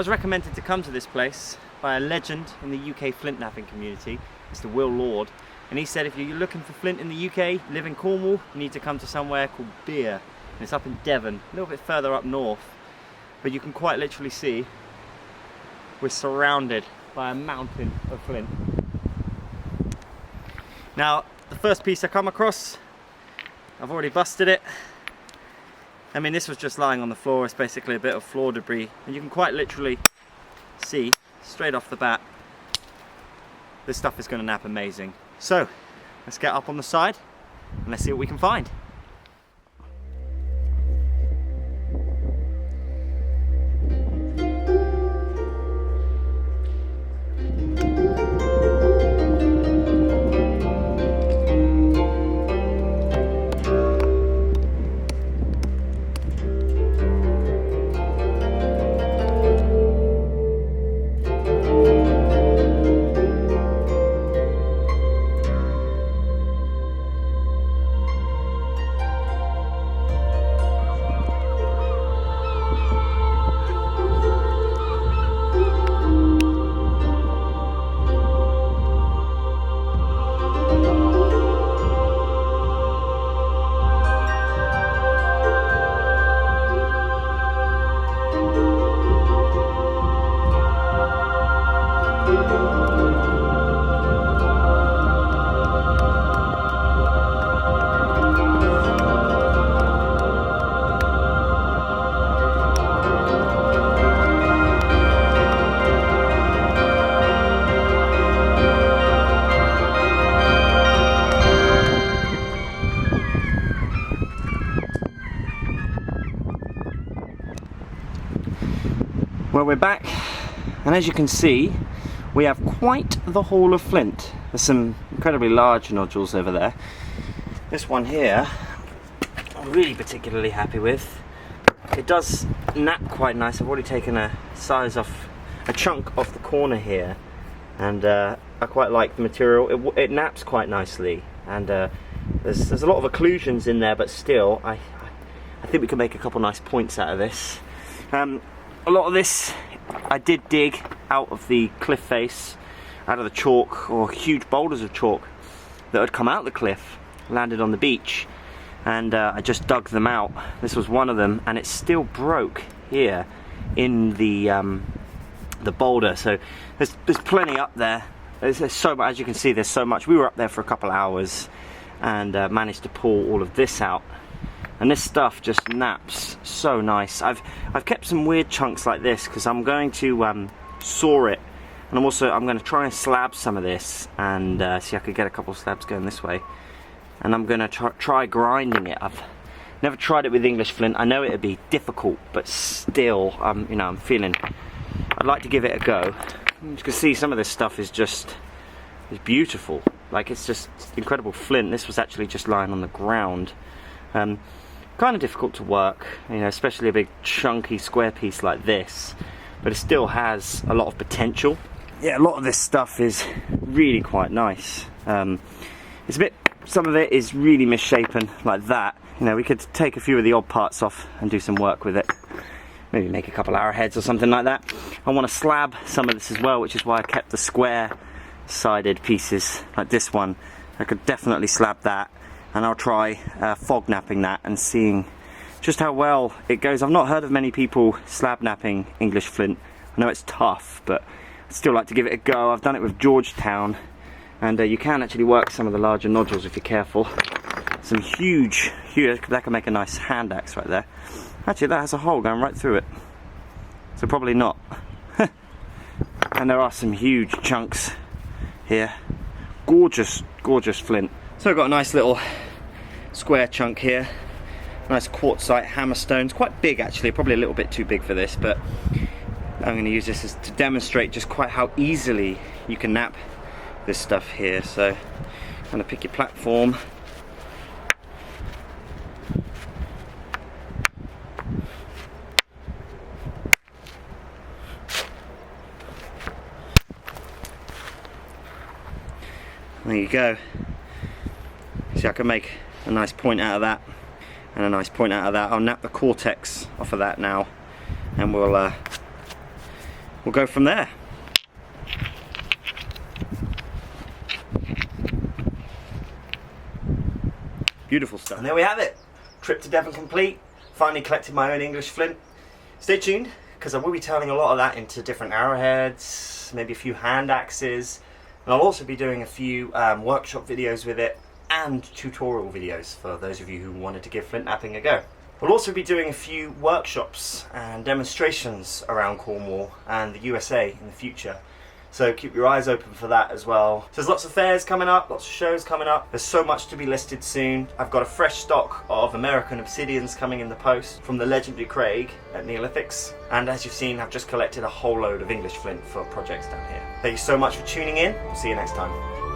was recommended to come to this place by a legend in the UK flint napping community, Mr. Will Lord, and he said if you're looking for flint in the UK, live in Cornwall, you need to come to somewhere called Beer, and it's up in Devon, a little bit further up north, but you can quite literally see we're surrounded by a mountain of flint. Now, the first piece I come across, I've already busted it. I mean, this was just lying on the floor. It's basically a bit of floor debris, and you can quite literally see straight off the bat this stuff is going to nap amazing. So let's get up on the side and let's see what we can find. Well, we're back, and as you can see, we have quite the haul of flint. There's some incredibly large nodules over there. This one here, I'm really particularly happy with. It does nap quite nice. I've already taken a chunk off the corner here, and I quite like the material. It naps quite nicely, and there's a lot of occlusions in there, but still, I think we can make a couple nice points out of this. A lot of this I did dig out of the cliff face, out of the chalk, or huge boulders of chalk that had come out the cliff, landed on the beach, and I just dug them out. This was one of them, and it still broke here in the boulder. So there's plenty up there. There's so much, as you can see, there's so much. We were up there for a couple of hours and managed to pull all of this out. And this stuff just naps so nice. I've kept some weird chunks like this because I'm going to saw it, and I'm going to try and slab some of this and see if I could get a couple of slabs going this way. And I'm going to try grinding it. I've never tried it with English flint. I know it'd be difficult, but still, you know, I'm feeling I'd like to give it a go. You can see some of this stuff is beautiful. Like, it's just incredible flint. This was actually just lying on the ground. Kind of difficult to work, you know, especially a big chunky square piece like this, but it still has a lot of potential. Yeah, a lot of this stuff is really quite nice. It's some of it is really misshapen like that. You know, we could take a few of the odd parts off and do some work with it. Maybe make a couple arrowheads or something like that. I want to slab some of this as well, which is why I kept the square sided pieces like this one. I could definitely slab that. And I'll try fog napping that and seeing just how well it goes. I've not heard of many people slab napping English flint. I know it's tough, but I'd still like to give it a go. I've done it with Georgetown, and you can actually work some of the larger nodules if you're careful. Some huge, that can make a nice hand axe right there. Actually, that has a hole going right through it, so probably not. And there are some huge chunks here. Gorgeous, gorgeous flint. So I've got a nice little square chunk here, nice quartzite hammerstone. It's quite big actually, probably a little bit too big for this, but I'm going to use this to demonstrate just quite how easily you can nap this stuff here. So I'm going to pick your platform. There you go. See, I can make a nice point out of that and a nice point out of that. I'll nap the cortex off of that now, and we'll we'll go from there. Beautiful stuff. And there we have it. Trip to Devon complete. Finally collected my own English flint. Stay tuned, because I will be turning a lot of that into different arrowheads, maybe a few hand axes, and I'll also be doing a few workshop videos with it and tutorial videos for those of you who wanted to give flint knapping a go. We'll also be doing a few workshops and demonstrations around Cornwall and the USA in the future. So keep your eyes open for that as well. So there's lots of fairs coming up, lots of shows coming up. There's so much to be listed soon. I've got a fresh stock of American obsidians coming in the post from the legendary Craig at Neolithics. And as you've seen, I've just collected a whole load of English flint for projects down here. Thank you so much for tuning in. I'll see you next time.